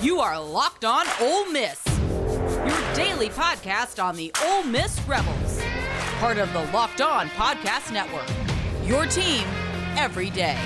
You are Locked On Ole Miss, your daily podcast on the Ole Miss Rebels, part of the Locked On Podcast Network, your team every day.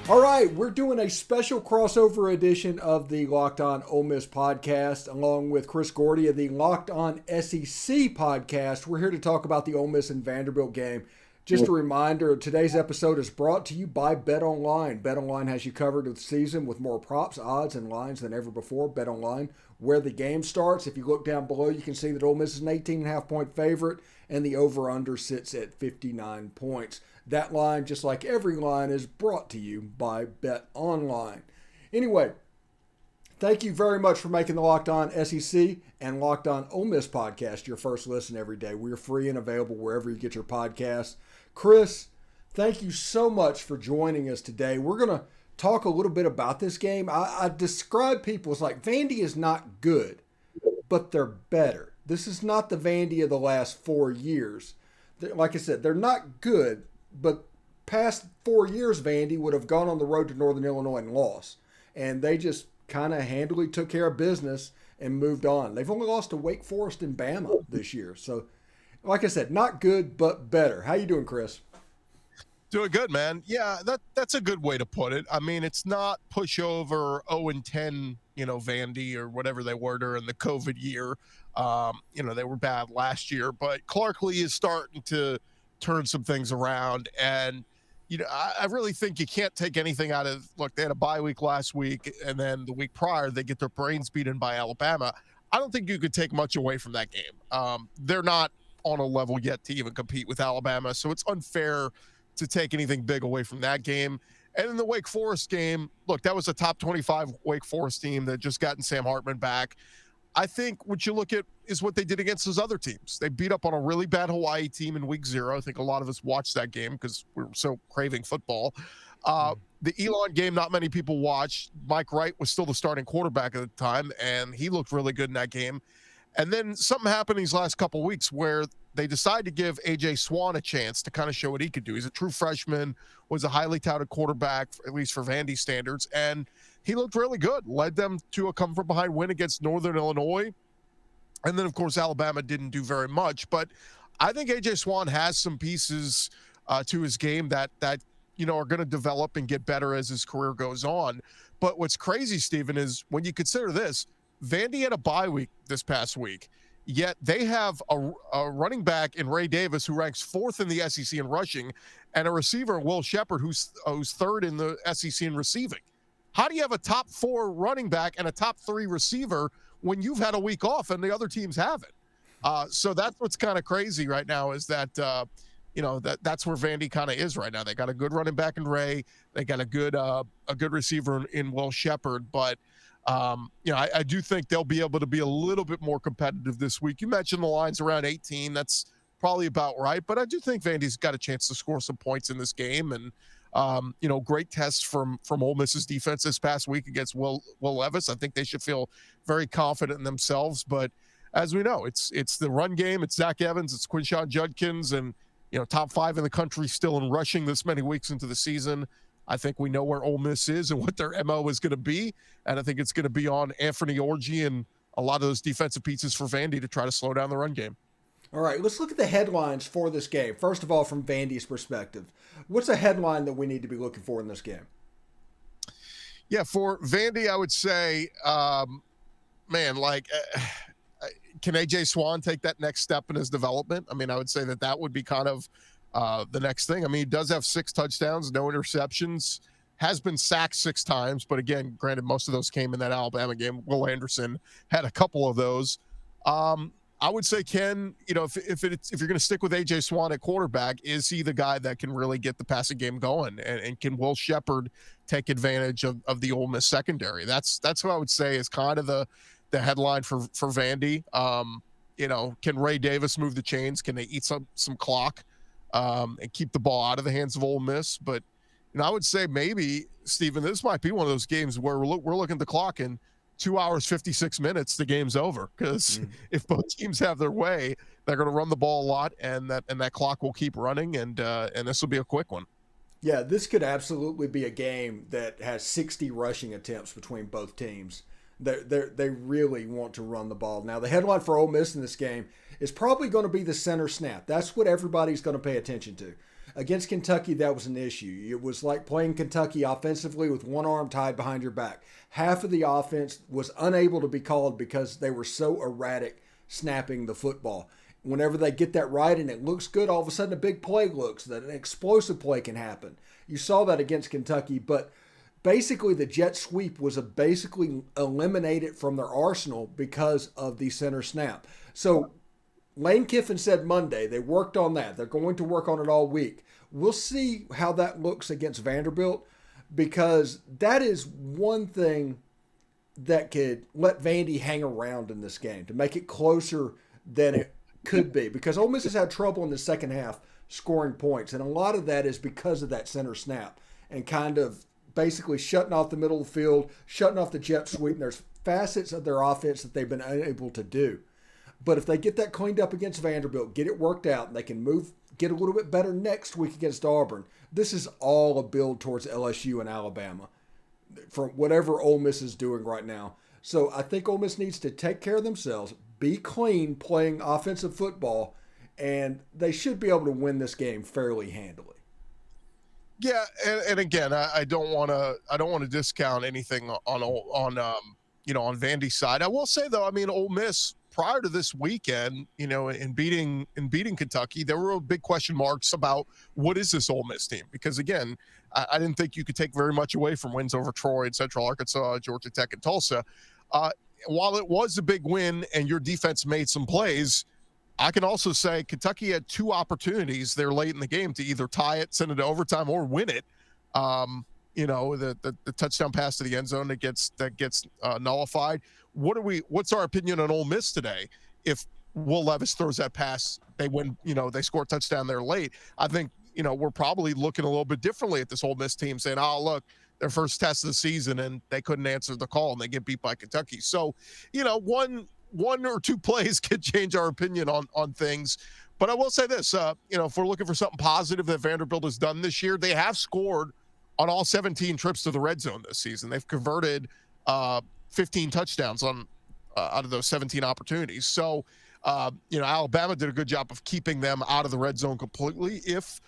All right, we're doing a special crossover edition of the Locked On Ole Miss podcast, along with Chris Gordy of the Locked On SEC podcast. We're here to talk about the Ole Miss and Vanderbilt game. Just a reminder, today's episode is brought to you by BetOnline. BetOnline has you covered this season with more props, odds, and lines than ever before. BetOnline, where the game starts. If you look down below, you can see that Ole Miss is an 18.5-point favorite, and the over-under sits at 59 points. That line, just like every line, is brought to you by BetOnline. Anyway, thank you very much for making the Locked On SEC and Locked On Ole Miss podcast your first listen every day. We're free and available wherever you get your podcasts. Chris, thank you so much for joining us today. We're going to talk a little bit about this game. I describe people as like, Vandy is not good, but they're better. This is not the Vandy of the last 4 years. Like I said, they're not good, but past 4 years, Vandy would have gone on the road to Northern Illinois and lost. And they just kind of handily took care of business and moved on. They've only lost to Wake Forest and Bama this year. So, like I said, not good, but better. How you doing, Chris? Doing good, man. Yeah, that's a good way to put it. I mean, it's not pushover 0-10, Vandy or whatever they were during the COVID year. They were bad last year. But Clark Lea is starting to turn some things around, and I really think you can't take anything out of. Look, they had a bye week last week, and then the week prior they get their brains beaten by Alabama. I don't think you could take much away from that game. They're not on a level yet to even compete with Alabama, so it's unfair to take anything big away from that game. And in the Wake Forest game, look, that was a top 25 Wake Forest team that just gotten Sam Hartman back. I think what you look at is what they did against those other teams. They beat up on a really bad Hawaii team in week 0. I think a lot of us watched that game because we were so craving football. The Elon game, not many people watched. Mike Wright was still the starting quarterback at the time, and he looked really good in that game. And then something happened these last couple of weeks where they decided to give A.J. Swann a chance to kind of show what he could do. He's a true freshman, was a highly touted quarterback, at least for Vandy standards, and he looked really good, led them to a come-from-behind win against Northern Illinois. And then, of course, Alabama didn't do very much. But I think A.J. Swann has some pieces to his game that are going to develop and get better as his career goes on. But what's crazy, Stephen, is when you consider this, Vandy had a bye week this past week, yet they have a running back in Ray Davis who ranks 4th in the SEC in rushing, and a receiver, Will Sheppard, who's 3rd in the SEC in receiving. How do you have a top 4 running back and a top 3 receiver when you've had a week off and the other teams haven't? So that's what's kind of crazy right now is that, that's where Vandy kind of is right now. They got a good running back in Ray. They got a good receiver in Will Sheppard. But, I do think they'll be able to be a little bit more competitive this week. You mentioned the line's around 18. That's probably about right. But I do think Vandy's got a chance to score some points in this game. And, great tests from Ole Miss's defense this past week against Will Levis. I think they should feel very confident in themselves. But as we know, it's the run game. It's Zach Evans. It's Quinshon Judkins. And, top 5 in the country still in rushing this many weeks into the season. I think we know where Ole Miss is and what their MO is going to be. And I think it's going to be on Anthony Orji and a lot of those defensive pieces for Vandy to try to slow down the run game. All right, let's look at the headlines for this game. First of all, from Vandy's perspective, what's a headline that we need to be looking for in this game? Yeah, for Vandy, I would say, can A.J. Swann take that next step in his development? I mean, I would say that would be kind of the next thing. I mean, he does have 6 touchdowns, no interceptions, has been sacked 6 times. But again, granted, most of those came in that Alabama game. Will Anderson had a couple of those. I would say, if you're going to stick with A.J. Swann at quarterback, is he the guy that can really get the passing game going? And can Will Sheppard take advantage of the Ole Miss secondary? That's what I would say is kind of the headline for Vandy. Can Ray Davis move the chains? Can they eat some clock and keep the ball out of the hands of Ole Miss? But I would say maybe, Stephen, this might be one of those games where we're looking at the clock and 2 hours, 56 minutes, the game's over. Because if both teams have their way, they're going to run the ball a lot, and that clock will keep running, and this will be a quick one. Yeah, this could absolutely be a game that has 60 rushing attempts between both teams. They really want to run the ball. Now, the headline for Ole Miss in this game is probably going to be the center snap. That's what everybody's going to pay attention to. Against Kentucky, that was an issue. It was like playing Kentucky offensively with one arm tied behind your back. Half of the offense was unable to be called because they were so erratic snapping the football. Whenever they get that right and it looks good, all of a sudden a big play looks, that an explosive play can happen. You saw that against Kentucky, but basically the jet sweep was basically eliminated from their arsenal because of the center snap. So Lane Kiffin said Monday they worked on that. They're going to work on it all week. We'll see how that looks against Vanderbilt, because that is one thing that could let Vandy hang around in this game to make it closer than it could be, because Ole Miss has had trouble in the second half scoring points, and a lot of that is because of that center snap and kind of basically shutting off the middle of the field, shutting off the jet sweep. And there's facets of their offense that they've been unable to do. But if they get that cleaned up against Vanderbilt, get it worked out, and they can get a little bit better next week against Auburn, this is all a build towards LSU and Alabama from whatever Ole Miss is doing right now. So I think Ole Miss needs to take care of themselves, be clean playing offensive football, and they should be able to win this game fairly handily. Yeah, and again, I don't want to discount anything on Vandy's side. I will say though, I mean, Ole Miss prior to this weekend, in beating Kentucky, there were big question marks about what is this Ole Miss team, because again, I didn't think you could take very much away from wins over Troy and Central Arkansas, Georgia Tech, and Tulsa. While it was a big win and your defense made some plays, I can also say Kentucky had two opportunities there late in the game to either tie it, send it to overtime, or win it. The touchdown pass to the end zone that gets nullified. What's our opinion on Ole Miss today? If Will Levis throws that pass, they win. They score a touchdown there late. I think we're probably looking a little bit differently at this Ole Miss team, saying, "Oh, look, their first test of the season and they couldn't answer the call and they get beat by Kentucky." So, one or two plays could change our opinion on things. But I will say this, if we're looking for something positive that Vanderbilt has done this year, they have scored on all 17 trips to the red zone this season. They've converted 15 touchdowns on out of those 17 opportunities. So, Alabama did a good job of keeping them out of the red zone completely. If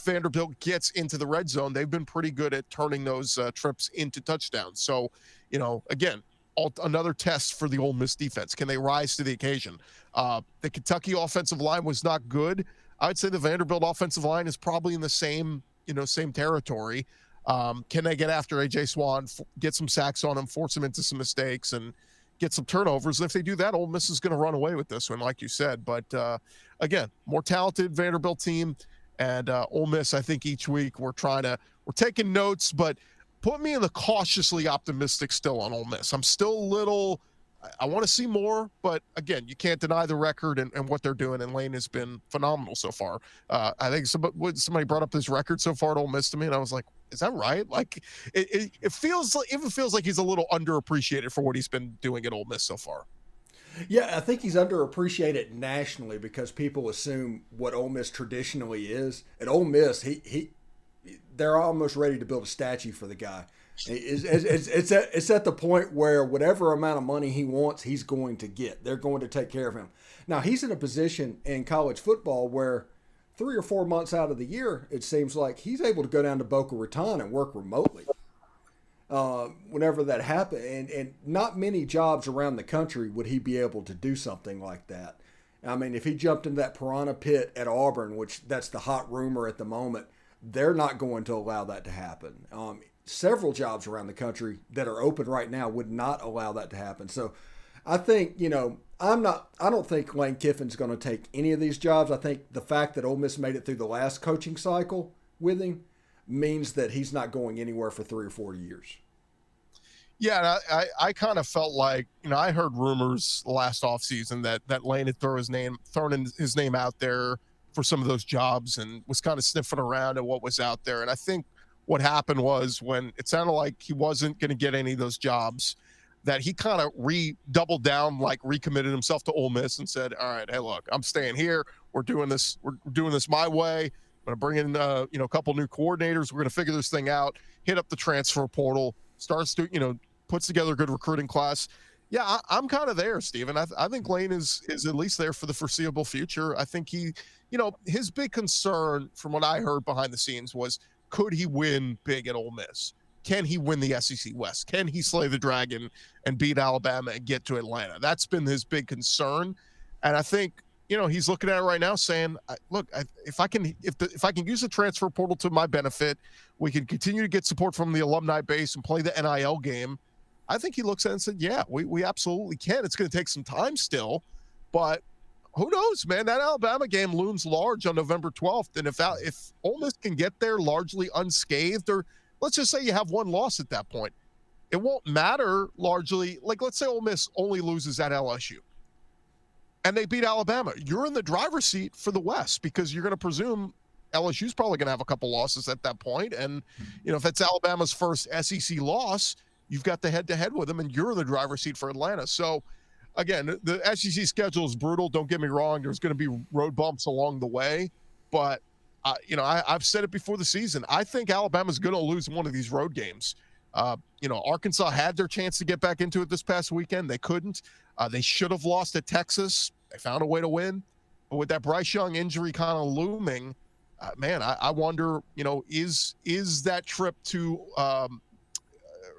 Vanderbilt gets into the red zone, they've been pretty good at turning those trips into touchdowns. So, again, another test for the Ole Miss defense. Can they rise to the occasion? The Kentucky offensive line was not good. I'd say the Vanderbilt offensive line is probably in the same territory. Can they get after A.J. Swann, get some sacks on him, force him into some mistakes, and get some turnovers? And if they do that, Ole Miss is going to run away with this one, like you said. But, again, more talented Vanderbilt team. And Ole Miss, I think each week we're taking notes, but put me in the cautiously optimistic still on Ole Miss. I'm still I want to see more, but again, you can't deny the record and what they're doing, and Lane has been phenomenal so far. I think somebody brought up this record so far at Ole Miss to me, and I was like, is that right? Like, it feels like he's a little underappreciated for what he's been doing at Ole Miss so far. Yeah, I think he's underappreciated nationally because people assume what Ole Miss traditionally is. At Ole Miss, they're almost ready to build a statue for the guy. It's at the point where whatever amount of money he wants, he's going to get. They're going to take care of him. Now, he's in a position in college football where 3 or 4 months out of the year, it seems like he's able to go down to Boca Raton and work remotely. Whenever that happened, and not many jobs around the country would he be able to do something like that. I mean, if he jumped into that piranha pit at Auburn, which that's the hot rumor at the moment, they're not going to allow that to happen. Several jobs around the country that are open right now would not allow that to happen. So I think, I don't think Lane Kiffin's going to take any of these jobs. I think the fact that Ole Miss made it through the last coaching cycle with him means that he's not going anywhere for 3 or 4 years. Yeah, I kind of felt like, I heard rumors last offseason that Lane had thrown his name out there for some of those jobs and was kind of sniffing around at what was out there. And I think what happened was when it sounded like he wasn't going to get any of those jobs, that he kind of doubled down, like recommitted himself to Ole Miss and said, all right, hey, look, I'm staying here. We're doing this my way. I'm going to bring in, a couple new coordinators. We're going to figure this thing out, hit up the transfer portal, starts to, puts together a good recruiting class. Yeah, I'm kind of there, Steven. I think Lane is at least there for the foreseeable future. I think he, his big concern from what I heard behind the scenes was, could he win big at Ole Miss? Can he win the SEC West? Can he slay the dragon and beat Alabama and get to Atlanta? That's been his big concern. And I think, he's looking at it right now saying, look, if I can use the transfer portal to my benefit, we can continue to get support from the alumni base and play the NIL game. I think he looks at it and said, yeah, we absolutely can. It's going to take some time still, but who knows, man? That Alabama game looms large on November 12th. And if Ole Miss can get there largely unscathed, or let's just say you have one loss at that point, it won't matter largely. Like, let's say Ole Miss only loses at LSU and they beat Alabama. You're in the driver's seat for the West because you're going to presume LSU's probably going to have a couple losses at that point. And, if it's Alabama's first SEC loss, you've got the head-to-head with them, and you're in the driver's seat for Atlanta. So, again, the SEC schedule is brutal. Don't get me wrong. There's going to be road bumps along the way. But, I've said it before the season. I think Alabama's going to lose one of these road games. Arkansas had their chance to get back into it this past weekend. They couldn't. They should have lost at Texas. They found a way to win. But with that Bryce Young injury kind of looming, I wonder, is that trip to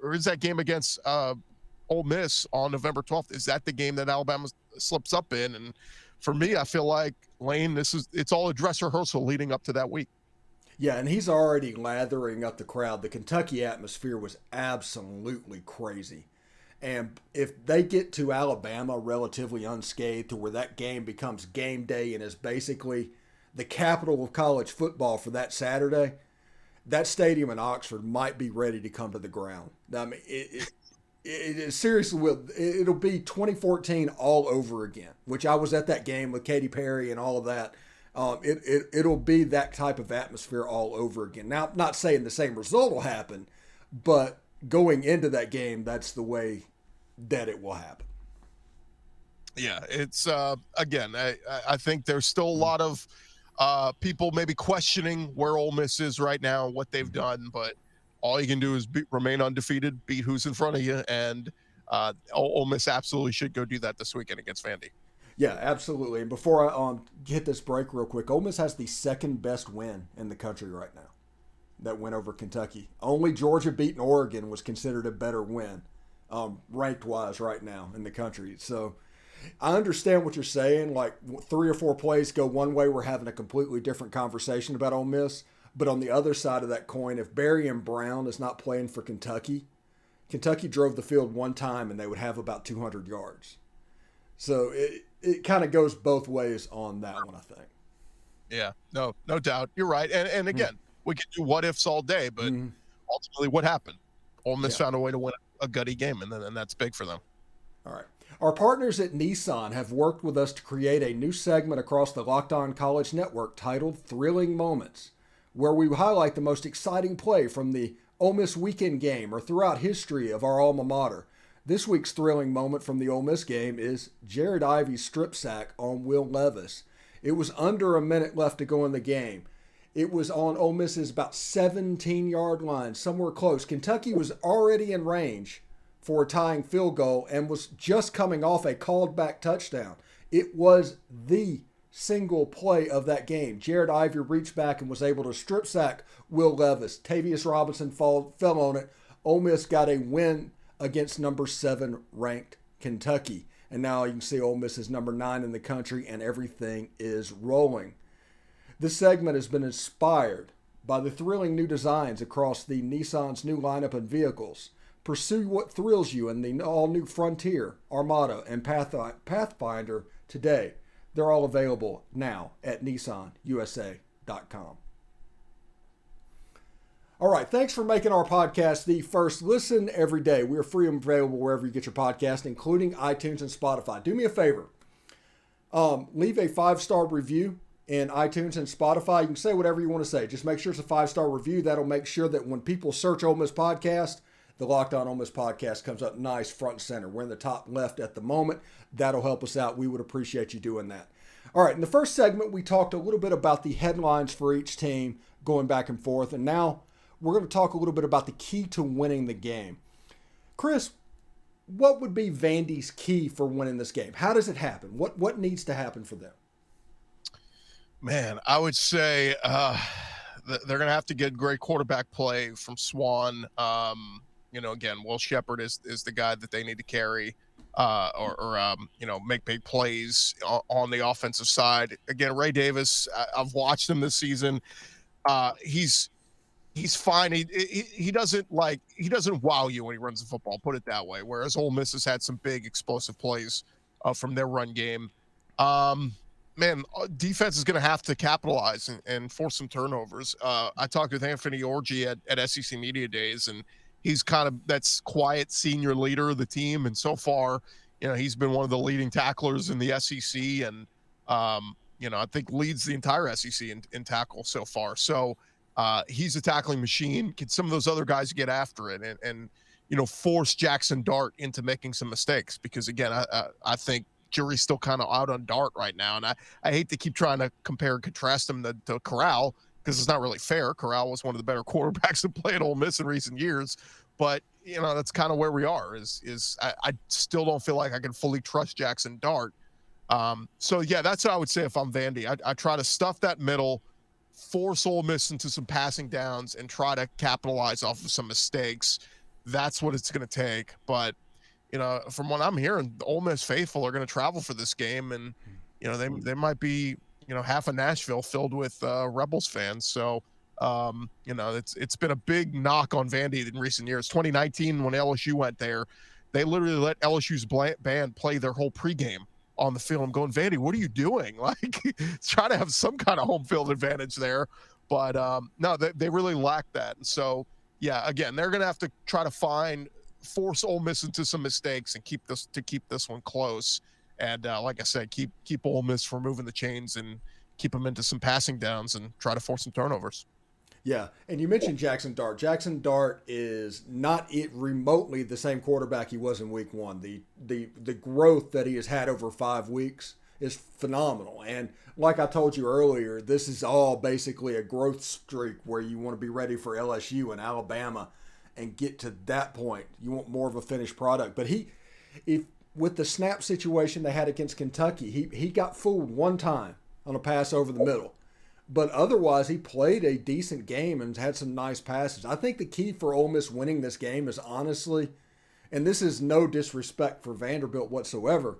or is that game against Ole Miss on November 12th? Is that the game that Alabama slips up in? And for me, I feel like Lane, it's all a dress rehearsal leading up to that week. Yeah, and he's already lathering up the crowd. The Kentucky atmosphere was absolutely crazy. And if they get to Alabama relatively unscathed to where that game becomes game day and is basically the capital of college football for that Saturday, that stadium in Oxford might be ready to come to the ground. I mean, it seriously will. It'll be 2014 all over again, which I was at that game with Katy Perry and all of that. It'll be that type of atmosphere all over again. Now, not saying the same result will happen, but going into that game, that's the way that it will happen. Yeah, it's again, I think there's still a lot of people maybe questioning where Ole Miss is right now, what they've done, but all you can do is remain undefeated, beat who's in front of you, and Ole Miss absolutely should go do that this weekend against Vandy. Yeah, absolutely. And before I get this break real quick, Ole Miss has the second best win in the country right now. That win over Kentucky. Only Georgia beating Oregon was considered a better win, ranked-wise right now in the country. So I understand what you're saying. Like 3 or 4 plays go one way, we're having a completely different conversation about Ole Miss. But on the other side of that coin, if Barry and Brown is not playing for Kentucky drove the field one time and they would have about 200 yards. So it kind of goes both ways on that one, I think. Yeah, no doubt. You're right. And again, we can do what ifs all day, but ultimately what happened? Ole Miss found a way to win a gutty game, and that's big for them. All right. Our partners at Nissan have worked with us to create a new segment across the Locked On College Network titled Thrilling Moments, where we highlight the most exciting play from the Ole Miss weekend game or throughout history of our alma mater. This week's thrilling moment from the Ole Miss game is Jared Ivey's strip sack on Will Levis. It was under a minute left to go in the game. It was on Ole Miss's about 17-yard line, somewhere close. Kentucky was already in range for a tying field goal and was just coming off a called back touchdown. It was the single play of that game. Jared Ivey reached back and was able to strip sack Will Levis. Tavius Robinson fell on it. Ole Miss got a win against number 7 ranked Kentucky. And now you can see Ole Miss is number 9 in the country and everything is rolling. This segment has been inspired by the thrilling new designs across the Nissan's new lineup of vehicles. Pursue what thrills you in the all-new Frontier, Armada, and Pathfinder today. They're all available now at NissanUSA.com. All right, thanks for making our podcast the first listen every day. We are free and available wherever you get your podcast, including iTunes and Spotify. Do me a favor. Leave a 5-star review in iTunes and Spotify. You can say whatever you want to say. Just make sure it's a 5-star review. That'll make sure that when people search Ole Miss Podcast, the Locked On Ole Miss podcast comes up nice front and center. We're in the top left at the moment. That'll help us out. We would appreciate you doing that. All right, in the first segment, we talked a little bit about the headlines for each team going back and forth, and now we're going to talk a little bit about the key to winning the game. Chris, what would be Vandy's key for winning this game? How does it happen? What needs to happen for them? Man, I would say they're going to have to get great quarterback play from Swann. Again, Will Sheppard is the guy that they need to carry or make big plays on the offensive side. Again, Ray Davis, I've watched him this season. He's fine. He doesn't wow you when he runs the football, put it that way. Whereas Ole Miss has had some big explosive plays from their run game. Defense is going to have to capitalize and force some turnovers. I talked with Anthony Orji at SEC Media Days, and he's kind of that's quiet senior leader of the team. And so far, he's been one of the leading tacklers in the SEC, and I think leads the entire SEC in tackle so far. So he's a tackling machine. Can some of those other guys get after it and force Jackson Dart into making some mistakes? Because again, I think jury's still kind of out on Dart right now, and I hate to keep trying to compare and contrast him to Corral, because it's not really fair. Corral was one of the better quarterbacks to play at Ole Miss in recent years, but that's kind of where we are. I still don't feel like I can fully trust Jackson Dart. So yeah, that's what I would say if I'm Vandy. I try to stuff that middle, force Ole Miss into some passing downs, and try to capitalize off of some mistakes. That's what it's going to take. But from what I'm hearing, the Ole Miss faithful are going to travel for this game, and they might be half of Nashville filled with Rebels fans. So it's been a big knock on Vandy in recent years. 2019, when LSU went there, they literally let LSU's band play their whole pregame on the field. I'm going, Vandy, what are you doing? Like, try to have some kind of home field advantage there. But no, they really lack that. And so, yeah, again, they're going to have to try to force Ole Miss into some mistakes and keep this one close. And like I said, keep Ole Miss from moving the chains and keep them into some passing downs and try to force some turnovers. Yeah, and you mentioned Jackson Dart. Jackson Dart is not remotely the same quarterback he was in week one. The growth that he has had over 5 weeks is phenomenal. And like I told you earlier, this is all basically a growth streak where you want to be ready for LSU and Alabama and get to that point. You want more of a finished product. But with the snap situation they had against Kentucky, he got fooled one time on a pass over the middle. But otherwise, he played a decent game and had some nice passes. I think the key for Ole Miss winning this game is honestly, and this is no disrespect for Vanderbilt whatsoever,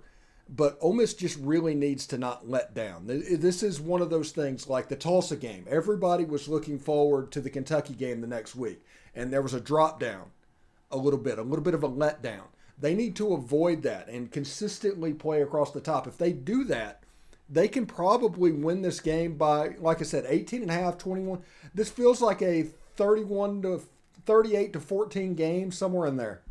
but Ole Miss just really needs to not let down. This is one of those things like the Tulsa game. Everybody was looking forward to the Kentucky game the next week, and there was a drop down a little bit of a letdown. They need to avoid that and consistently play across the top. If they do that, they can probably win this game by, like I said, 18.5, 21. This feels like a 38 to 14 game, somewhere in there.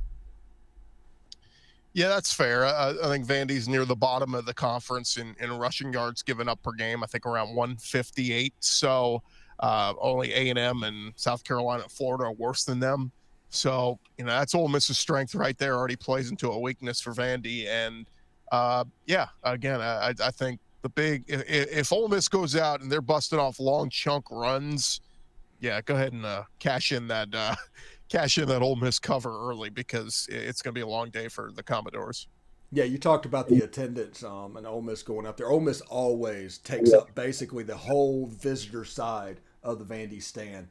Yeah, that's fair. I think Vandy's near the bottom of the conference in rushing yards given up per game. I think around 158. So only A&M and South Carolina and Florida are worse than them. So, that's Ole Miss's strength right there. Already plays into a weakness for Vandy. And, again, I think if Ole Miss goes out and they're busting off long chunk runs, yeah, go ahead and cash in that Ole Miss cover early, because it's going to be a long day for the Commodores. Yeah, you talked about the attendance and Ole Miss going up there. Ole Miss always takes up basically the whole visitor side of the Vandy stand.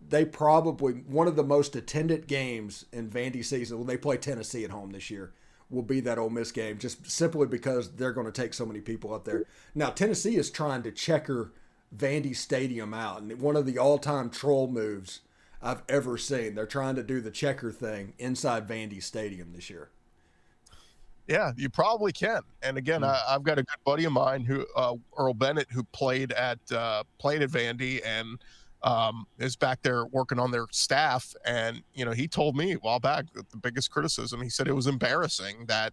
They probably, one of the most attended games in Vandy season, when they play Tennessee at home this year, will be that Ole Miss game, just simply because they're going to take so many people up there. Now, Tennessee is trying to checker Vandy Stadium out, and one of the all-time troll moves I've ever seen. They're trying to do the checker thing inside Vandy Stadium this year. Yeah, you probably can. And again, I've got a good buddy of mine who Earl Bennett, who played at Vandy and is back there working on their staff. And, he told me a while back that the biggest criticism, he said it was embarrassing that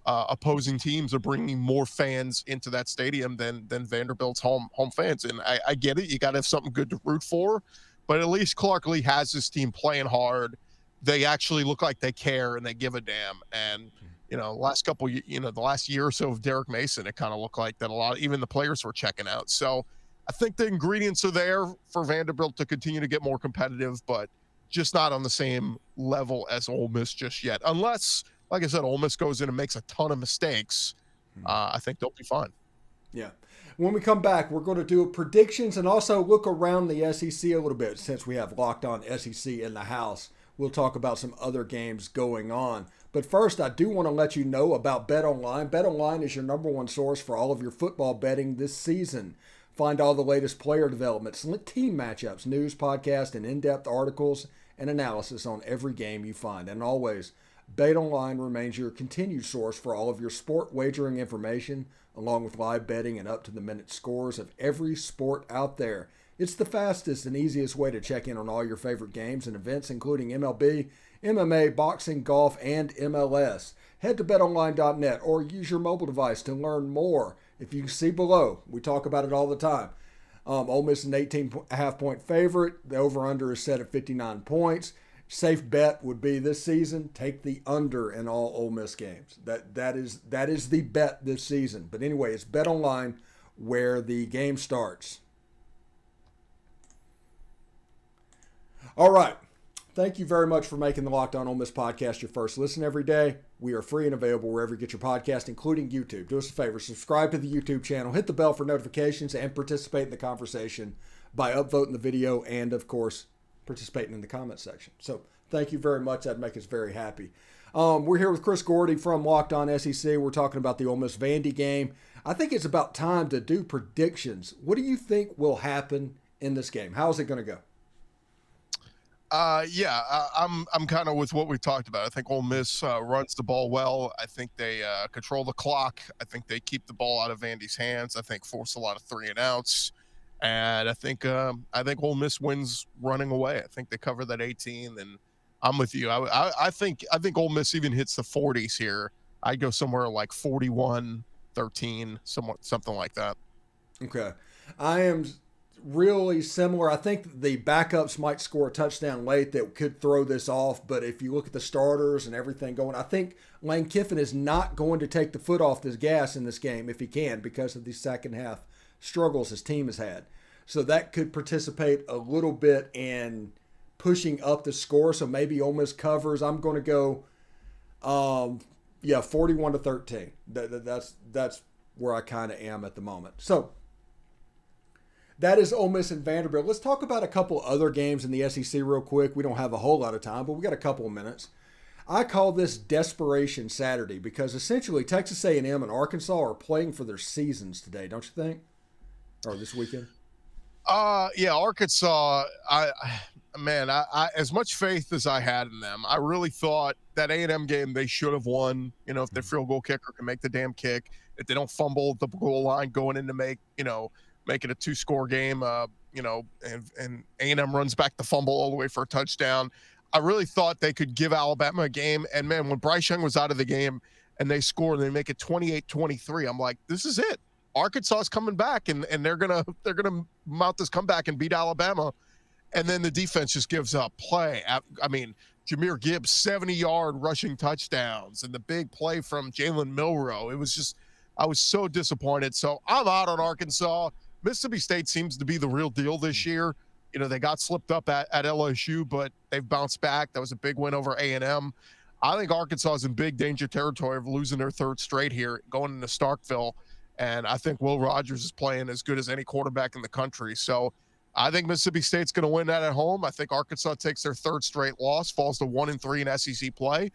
opposing teams are bringing more fans into that stadium than Vanderbilt's home fans. And I get it. You got to have something good to root for. But at least Clark Lea has his team playing hard. they actually look like they care and they give a damn. And the last year or so of Derek Mason, it kind of looked like that even the players were checking out. So I think the ingredients are there for Vanderbilt to continue to get more competitive, but just not on the same level as Ole Miss just yet. Unless, like I said, Ole Miss goes in and makes a ton of mistakes, I think they'll be fine. Yeah. When we come back, we're going to do predictions and also look around the SEC a little bit since we have Locked On SEC in the house. We'll talk about some other games going on. But first, I do want to let you know about BetOnline. BetOnline is your number one source for all of your football betting this season. Find all the latest player developments, team matchups, news, podcasts, and in-depth articles and analysis on every game you find. And always, BetOnline remains your continued source for all of your sport wagering information, along with live betting and up-to-the-minute scores of every sport out there. It's the fastest and easiest way to check in on all your favorite games and events, including MLB, MMA, boxing, golf, and MLS. Head to betonline.net or use your mobile device to learn more. If you can see below, we talk about it all the time. Ole Miss is an 18.5-point favorite. The over-under is set at 59 points. Safe bet would be this season, take the under in all Ole Miss games. That is the bet this season. But anyway, it's BetOnline where the game starts. All right. Thank you very much for making the Locked On Ole Miss podcast your first listen every day. We are free and available wherever you get your podcast, including YouTube. Do us a favor, subscribe to the YouTube channel, hit the bell for notifications, and participate in the conversation by upvoting the video and, of course, participating in the comment section. So thank you very much. That'd make us very happy. We're here with Chris Gordy from Locked On SEC. We're talking about the Ole Miss Vandy game. I think it's about time to do predictions. What do you think will happen in this game? How is it going to go? I'm kind of with what we talked about. I think Ole Miss runs the ball well. I think they control the clock. I think they keep the ball out of Vandy's hands. I think force a lot of 3 and outs. And I think Ole Miss wins running away. I think they cover that 18, and I'm with you. I think Ole Miss even hits the 40s here. I'd go somewhere like 41-13, something like that. Okay. I am really similar. I think the backups might score a touchdown late that could throw this off, but if you look at the starters and everything going, I think Lane Kiffin is not going to take the foot off this gas in this game if he can because of the second half struggles his team has had. So that could participate a little bit in pushing up the score. So maybe Ole Miss covers. I'm going to go 41-13. That's where I kind of am at the moment. So that is Ole Miss and Vanderbilt. Let's talk about a couple other games in the SEC real quick. We don't have a whole lot of time, but we got a couple of minutes. I call this Desperation Saturday because essentially Texas A&M and Arkansas are playing for their seasons today, don't you think? Or this weekend? Arkansas, I as much faith as I had in them, I really thought that A&M game they should have won. If their field goal kicker can make the damn kick, if they don't fumble at the goal line going in to make it a 2-score game, and A&M runs back the fumble all the way for a touchdown. I really thought they could give Alabama a game. And man, when Bryce Young was out of the game and they score and they make it 28-23, I'm like, this is it. Arkansas is coming back and they're gonna mount this comeback and beat Alabama. And then the defense just gives up play. I mean, Jahmyr Gibbs, 70-yard rushing touchdowns, and the big play from Jalen Milroe. It was just, I was so disappointed. So I'm out on Arkansas. Mississippi State seems to be the real deal this year. They got slipped up at LSU, but they've bounced back. That was a big win over A&M. I think Arkansas is in big danger territory of losing their third straight here, going into Starkville. And I think Will Rogers is playing as good as any quarterback in the country. So I think Mississippi State's going to win that at home. I think Arkansas takes their third straight loss, falls to 1-3 in SEC play.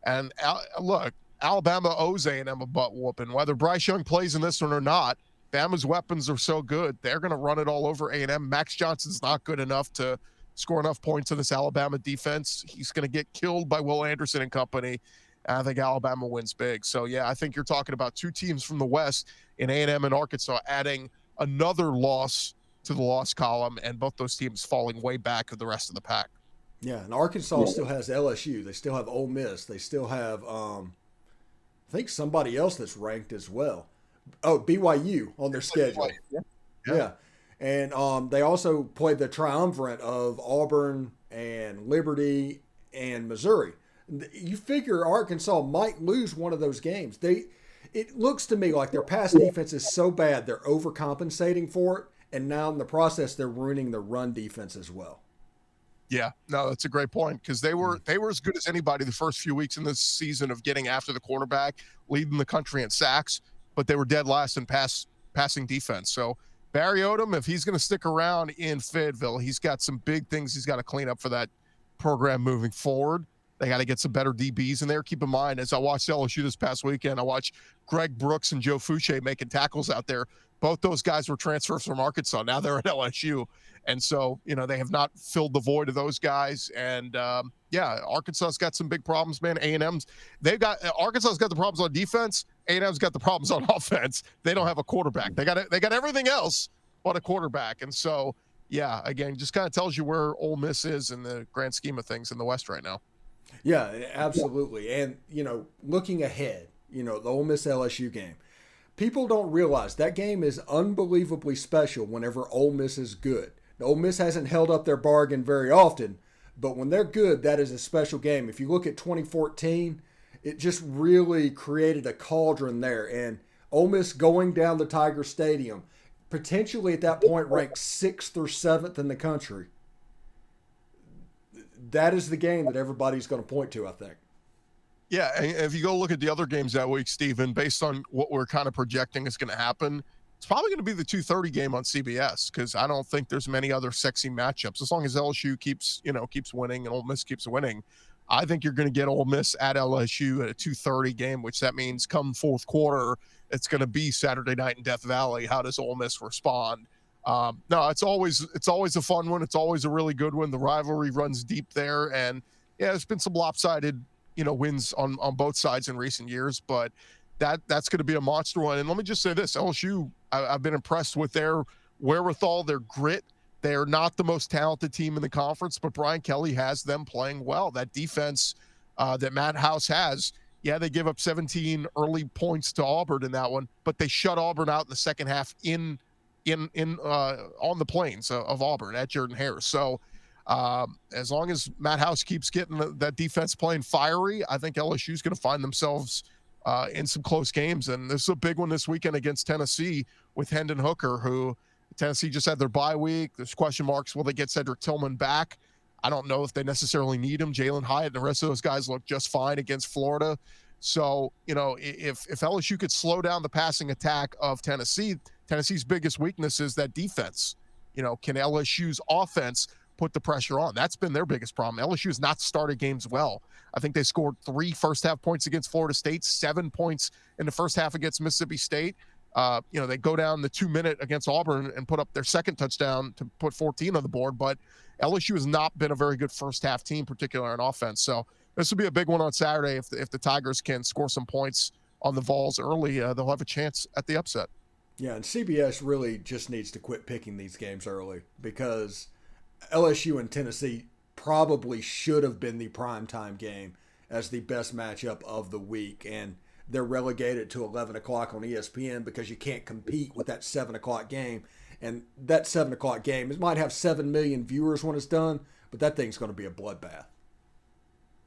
And look, Alabama owes A&M a butt whooping. Whether Bryce Young plays in this one or not, Bama's weapons are so good. They're going to run it all over A&M. Max Johnson's not good enough to score enough points in this Alabama defense. He's going to get killed by Will Anderson and company. And I think Alabama wins big. So, yeah, I think you're talking about two teams from the West in A&M and Arkansas adding another loss to the loss column, and both those teams falling way back of the rest of the pack. Yeah, and Arkansas still has LSU. They still have Ole Miss. They still have, I think, somebody else that's ranked as well. Oh, BYU on their schedule. Yeah. And they also played the triumvirate of Auburn and Liberty and Missouri. You figure Arkansas might lose one of those games. It looks to me like their pass defense is so bad they're overcompensating for it, and now in the process they're ruining the run defense as well. Yeah, no, that's a great point, because they were as good as anybody the first few weeks in this season of getting after the quarterback, leading the country in sacks, but they were dead last in passing defense. So Barry Odom, if he's going to stick around in Fayetteville, he's got some big things he's got to clean up for that program moving forward. They got to get some better DBs in there. Keep in mind, as I watched LSU this past weekend, I watched Greg Brooks and Joe Fouché making tackles out there. Both those guys were transfers from Arkansas. Now they're at LSU. And so, they have not filled the void of those guys. And, Arkansas's got some big problems, man. Arkansas's got the problems on defense. A&M's got the problems on offense. They don't have a quarterback. They got everything else but a quarterback. And so, yeah, again, just kind of tells you where Ole Miss is in the grand scheme of things in the West right now. Yeah, absolutely. And, looking ahead, the Ole Miss LSU game, people don't realize that game is unbelievably special whenever Ole Miss is good. Now, Ole Miss hasn't held up their bargain very often, but when they're good, that is a special game. If you look at 2014, it just really created a cauldron there. And Ole Miss going down to Tiger Stadium, potentially at that point ranked 6th or 7th in the country. That is the game that everybody's going to point to, I think. Yeah, and if you go look at the other games that week, Stephen, based on what we're kind of projecting is going to happen, it's probably going to be the 2:30 game on CBS, because I don't think there's many other sexy matchups. As long as LSU keeps winning and Ole Miss keeps winning, I think you're going to get Ole Miss at LSU at a 2:30 game, which that means come fourth quarter, it's going to be Saturday night in Death Valley. How does Ole Miss respond? No, it's always a fun one. It's always a really good one. The rivalry runs deep there, and yeah, there's been some lopsided wins on both sides in recent years, but that's going to be a monster one. And let me just say this, LSU, I've been impressed with their wherewithal, their grit. They are not the most talented team in the conference, but Brian Kelly has them playing well. That defense that Matt House has, yeah, they give up 17 early points to Auburn in that one, but they shut Auburn out in the second half on the plains of Auburn at Jordan-Hare. So as long as Matt House keeps getting that defense playing fiery, I think LSU is going to find themselves in some close games. And this is a big one this weekend against Tennessee with Hendon Hooker, who Tennessee just had their bye week. There's question marks. Will they get Cedric Tillman back? I don't know if they necessarily need him. Jalen Hyatt and the rest of those guys look just fine against Florida. So, if LSU could slow down the passing attack of Tennessee's biggest weakness is that defense. Can LSU's offense put the pressure on? That's been their biggest problem. LSU has not started games well. I think they scored 3 first-half points against Florida State, 7 points in the first half against Mississippi State. They go down the 2-minute against Auburn and put up their second touchdown to put 14 on the board, but LSU has not been a very good first-half team, particularly on offense. So this will be a big one on Saturday. If the Tigers can score some points on the Vols early, they'll have a chance at the upset. Yeah, and CBS really just needs to quit picking these games early, because LSU and Tennessee probably should have been the primetime game as the best matchup of the week, and they're relegated to 11 o'clock on ESPN because you can't compete with that 7 o'clock game. And that 7 o'clock game, it might have 7 million viewers when it's done, but that thing's going to be a bloodbath.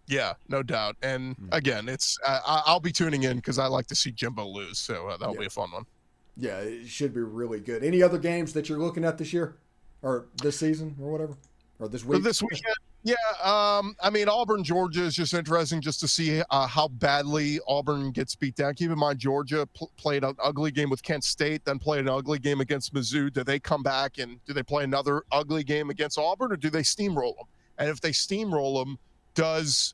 Yeah, no doubt. And again, it's I'll be tuning in because I like to see Jimbo lose, so that'll be a fun one. Yeah, it should be really good. Any other games that you're looking at this year, or this season, or whatever, or this week? This weekend, yeah. Auburn, Georgia is just interesting just to see how badly Auburn gets beat down. Keep in mind, Georgia played an ugly game with Kent State, then played an ugly game against Mizzou. Do they come back and do they play another ugly game against Auburn, or do they steamroll them? And if they steamroll them, is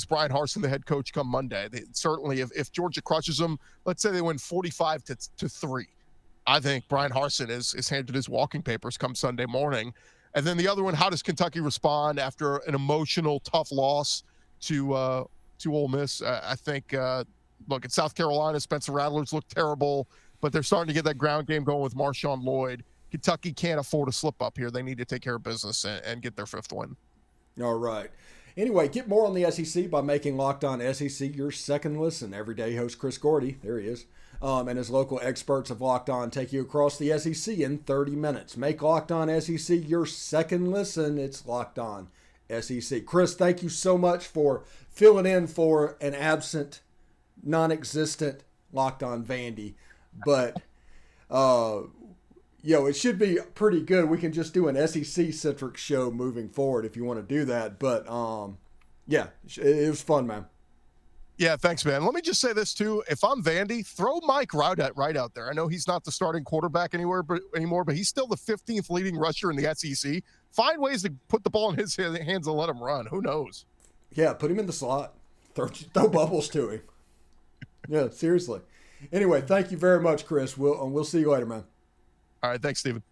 Brian Harsin the head coach come Monday? Certainly, if Georgia crushes them, let's say they win 45-3. I think Brian Harsin is handed his walking papers come Sunday morning. And then the other one, how does Kentucky respond after an emotional, tough loss to Ole Miss? I think, look, at South Carolina, Spencer Rattler's looked terrible, but they're starting to get that ground game going with Marshawn Lloyd. Kentucky can't afford a slip up here. They need to take care of business and get their 5th win. All right. Anyway, get more on the SEC by making Locked On SEC your second listen. Everyday host Chris Gordy, there he is, and his local experts of Locked On take you across the SEC in 30 minutes. Make Locked On SEC your second listen. It's Locked On SEC. Chris, thank you so much for filling in for an absent, non-existent Locked On Vandy. But, it should be pretty good. We can just do an SEC-centric show moving forward if you want to do that. But, it was fun, man. Yeah, thanks, man. Let me just say this, too. If I'm Vandy, throw Mike right out there. I know he's not the starting quarterback anymore, but he's still the 15th leading rusher in the SEC. Find ways to put the ball in his hands and let him run. Who knows? Yeah, put him in the slot. Throw bubbles to him. Yeah, seriously. Anyway, thank you very much, Chris. We'll see you later, man. All right, thanks, Steven.